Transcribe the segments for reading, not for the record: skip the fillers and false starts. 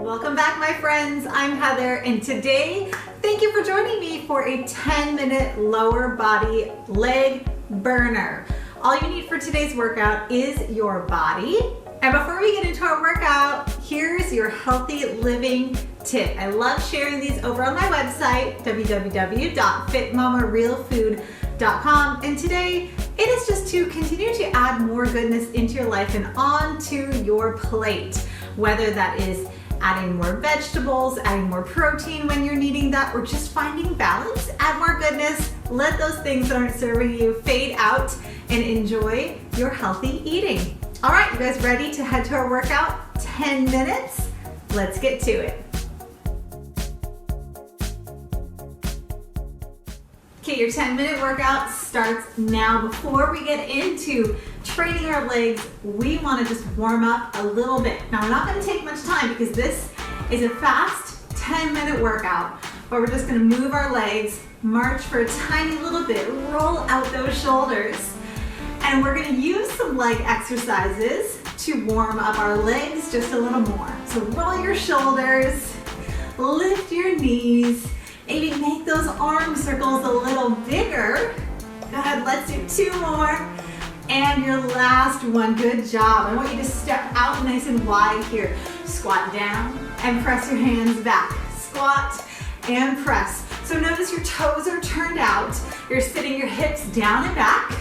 Welcome back, my friends. I'm Heather, and today, thank you for joining me for a 10-minute lower body leg burner. All you need for today's workout is your body. And before we get into our workout, here's your healthy living tip. I love sharing these over on my website, www.fitmamarealfood.com. And today, it is just to continue to add more goodness into your life and onto your plate. Whether that is adding more vegetables, adding more protein when you're needing that, or just finding balance, add more goodness, let those things that aren't serving you fade out and enjoy your healthy eating. All right, you guys ready to head to our workout? 10 minutes, let's get to it. Okay, your 10-minute workout starts now. Before we get into training our legs, we want to just warm up a little bit. Now, we're not going to take much time because this is a fast 10-minute workout, but we're just going to move our legs, march for a tiny little bit, roll out those shoulders, and we're going to use some leg exercises to warm up our legs just a little more. So roll your shoulders, lift your knees, maybe make those arm circles a little bigger. Go ahead, let's do 2 more. And your last one, good job. I want you to step out nice and wide here. Squat down and press your hands back. Squat and press. So notice your toes are turned out. You're sitting your hips down and back.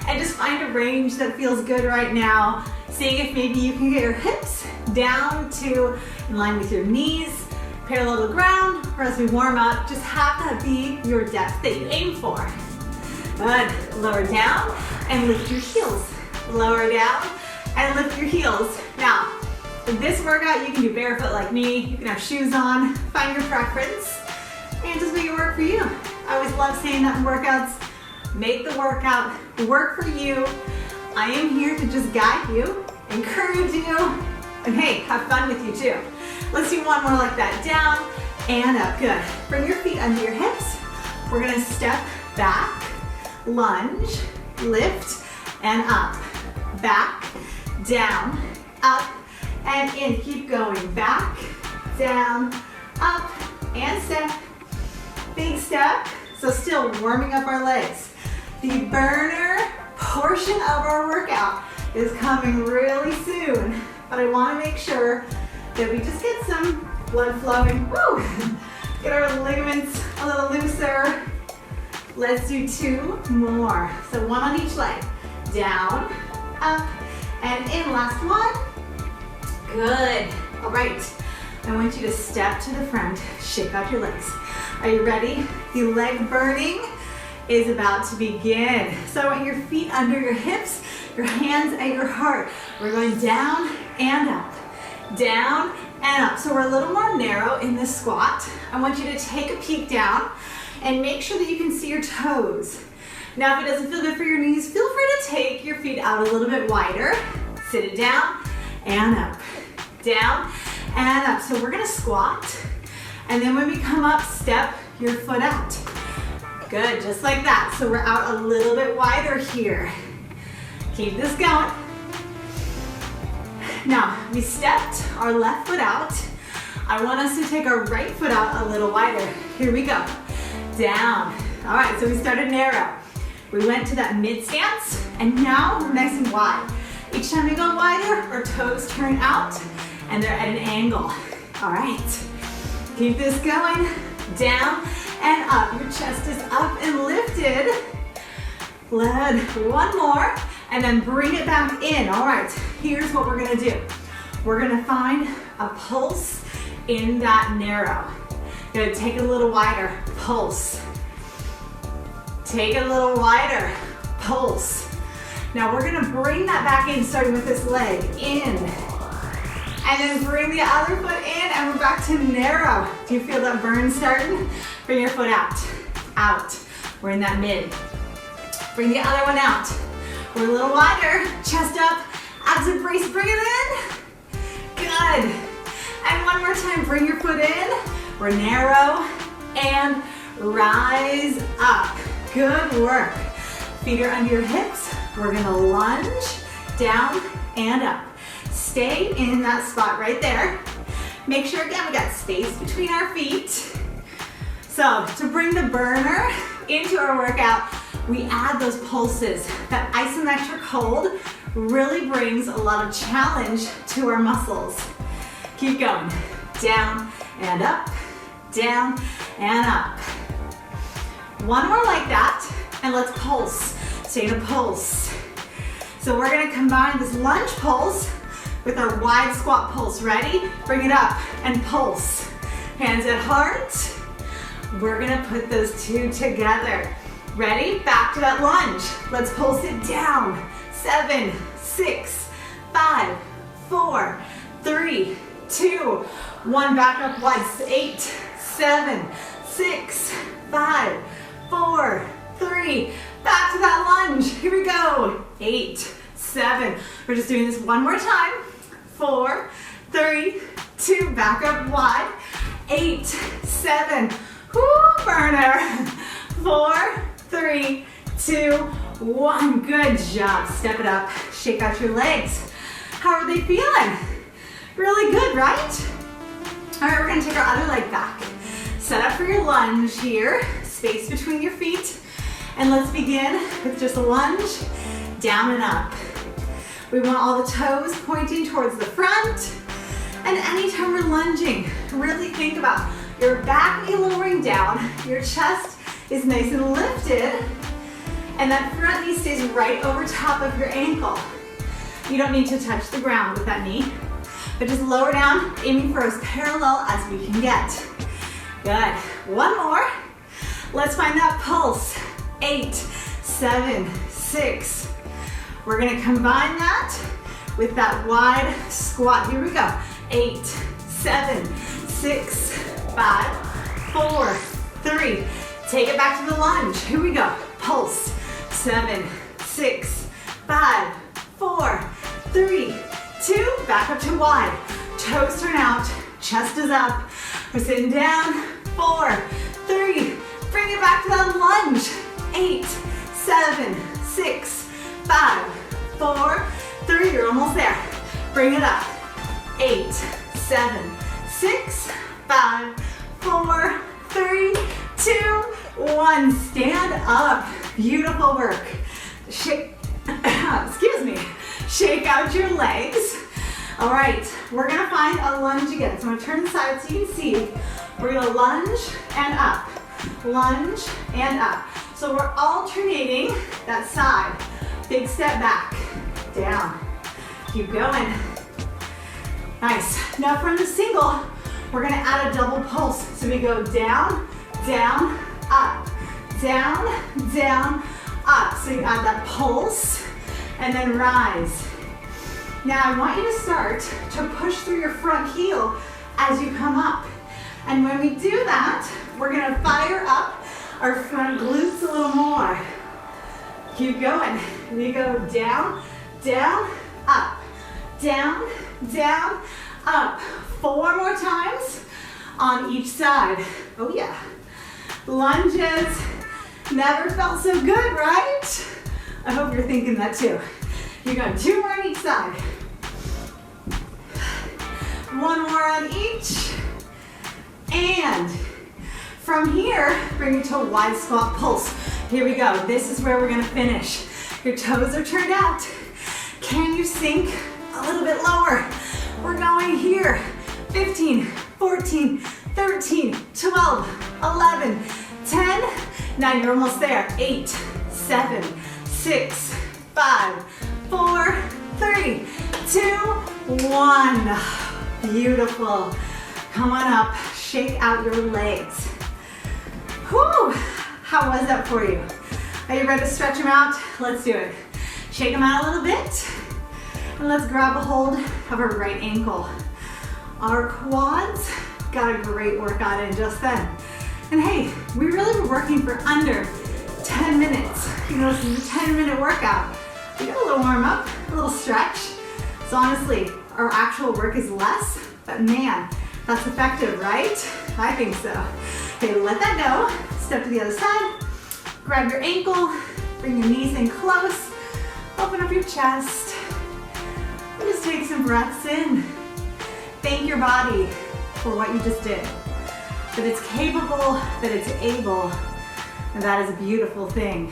And just find a range that feels good right now. Seeing if maybe you can get your hips down to in line with your knees, parallel to the ground, or as we warm up, just have that be your depth that you aim for. Good, lower down and lift your heels. Lower down and lift your heels. Now, in this workout, you can do barefoot like me. You can have shoes on, find your preference, and just make it work for you. I always love saying that in workouts. Make the workout work for you. I am here to just guide you, encourage you, and hey, have fun with you too. Let's do one more like that. Down and up. Good. Bring your feet under your hips. We're gonna step back, lunge, lift, and up. Back, down, up, and in. Keep going. Back, down, up, and step. Big step. So still warming up our legs. The burner portion of our workout is coming really soon, but I want to make sure that we just get some blood flowing. Woo! Get our ligaments a little looser. Let's do 2 more. So 1 on each leg. Down, up, and in. Last one. Good. All right. I want you to step to the front, shake out your legs. Are you ready? The leg burning is about to begin. So I want your feet under your hips, your hands at your heart. We're going down and up, down and up. So we're a little more narrow in this squat. I want you to take a peek down and make sure that you can see your toes. Now, if it doesn't feel good for your knees, feel free to take your feet out a little bit wider. Sit it down and up, down and up. So we're gonna squat, and then when we come up, step your foot out. Good, just like that. So we're out a little bit wider here. Keep this going. Now, we stepped our left foot out. I want us to take our right foot out a little wider. Here we go. Down. All right, so we started narrow. We went to that mid stance, and now we're nice and wide. Each time we go wider, our toes turn out, and they're at an angle. All right, keep this going. Down and up. Your chest is up and lifted. Good. 1 more, and then bring it back in. All right, here's what we're gonna do. We're gonna find a pulse in that narrow. Good, take it a little wider, pulse. Take it a little wider, pulse. Now we're gonna bring that back in, starting with this leg, in. And then bring the other foot in, and we're back to narrow. Do you feel that burn starting? Bring your foot out, out. We're in that mid. Bring the other one out. We're a little wider, chest up, abs embrace, bring it in. Good. And one more time, bring your foot in. We're narrow and rise up. Good work. Feet are under your hips. We're gonna lunge down and up. Stay in that spot right there. Make sure again we got space between our feet. So to bring the burner into our workout, we add those pulses. That isometric hold really brings a lot of challenge to our muscles. Keep going. Down and up, down and up. One more like that, and let's pulse. Stay in a pulse. So we're gonna combine this lunge pulse with our wide squat pulse. Ready? Bring it up and pulse. Hands at heart. We're gonna put those two together. Ready? Back to that lunge. Let's pulse it down. 7, 6, 5, 4, 3, 2, 1. Back up wide. 8, 7, 6, 5, 4, 3. Back to that lunge. Here we go. 8, 7. We're just doing this one more time. 4, 3, 2. Back up wide. 8, 7. Woo, burner. 4, 3, 2, 1. Good job. Step it up. Shake out your legs. How are they feeling? Really good, right? All right, we're gonna take our other leg back. Set up for your lunge here. Space between your feet. And let's begin with just a lunge, down and up. We want all the toes pointing towards the front. And anytime we're lunging, really think about your back knee lowering down, your chest is nice and lifted, and that front knee stays right over top of your ankle. You don't need to touch the ground with that knee, but just lower down, aiming for as parallel as we can get. Good. One more. Let's find that pulse. 8, 7, 6. We're gonna combine that with that wide squat. Here we go. 8, 7, 6, 5, 4, 3. Take it back to the lunge. Here we go. Pulse. 7, 6, 5, 4, 3, 2. Back up to wide. Toes turn out. Chest is up. We're sitting down. 4, 3. Bring it back to that lunge. 8, 7, 6, 5, 4, 3. You're almost there. Bring it up. 8, 7, 6, 5, 4, 3, 2, 1. Stand up. Beautiful work. Shake, excuse me. Shake out your legs. All right, we're gonna find a lunge again. So I'm gonna turn the side so you can see. We're gonna lunge and up. Lunge and up. So we're alternating that side. Big step back, down. Keep going. Nice. Now from the single, we're gonna add a double pulse. So we go down, down, up, down, down, up. So you add that pulse and then rise. Now I want you to start to push through your front heel as you come up. And when we do that, we're gonna fire up our front glutes a little more. Keep going. We go down, down, up, down, down, up. 4 more times on each side. Oh yeah. Lunges. Never felt so good, right? I hope you're thinking that too. You got 2 more on each side. 1 more on each. And from here, bring it to a wide squat pulse. Here we go. This is where we're gonna finish. Your toes are turned out. Can you sink a little bit lower? We're going here. 15, 14, 13, 12, 11, 10. Now you're almost there. 8, 7, 6, 5, 4, 3, 2, 1. Beautiful. Come on up. Shake out your legs. Whew. How was that for you? Are you ready to stretch them out? Let's do it. Shake them out a little bit. And let's grab a hold of our right ankle. Our quads got a great workout in just then. And hey, we really were working for under 10 minutes. You know, this is a 10-minute workout. We got a little warm up, a little stretch. So honestly, our actual work is less, but man, that's effective, right? I think so. Okay, let that go. Step to the other side. Grab your ankle, bring your knees in close. Open up your chest. And just take some breaths in. Thank your body for what you just did. That it's capable, that it's able, and that is a beautiful thing.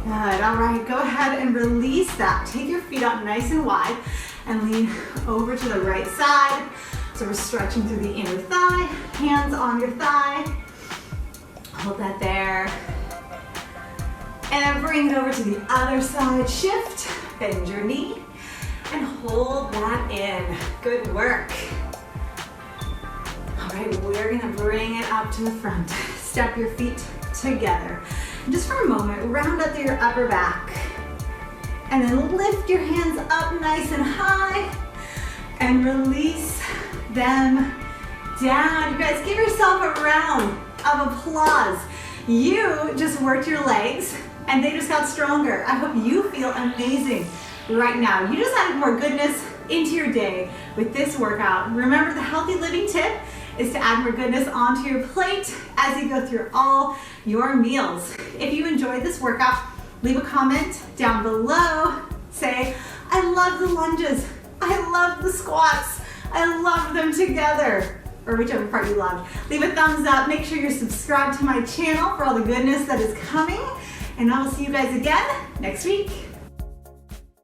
Good, all right, go ahead and release that. Take your feet out nice and wide and lean over to the right side. So we're stretching through the inner thigh, hands on your thigh. Hold that there. And then bring it over to the other side. Shift, bend your knee, and hold that in. Good work. All right, we're gonna bring it up to the front. Step your feet together. And just for a moment, round up through your upper back. And then lift your hands up nice and high. And release them down. You guys, give yourself a round of applause. You just worked your legs and they just got stronger. I hope you feel amazing right now. You just added more goodness into your day with this workout. Remember, the healthy living tip is to add more goodness onto your plate as you go through all your meals. If you enjoyed this workout, leave a comment down below. Say, I love the lunges. I love the squats. I love them together. Or whichever part you loved. Leave a thumbs up. Make sure you're subscribed to my channel for all the goodness that is coming. And I will see you guys again next week.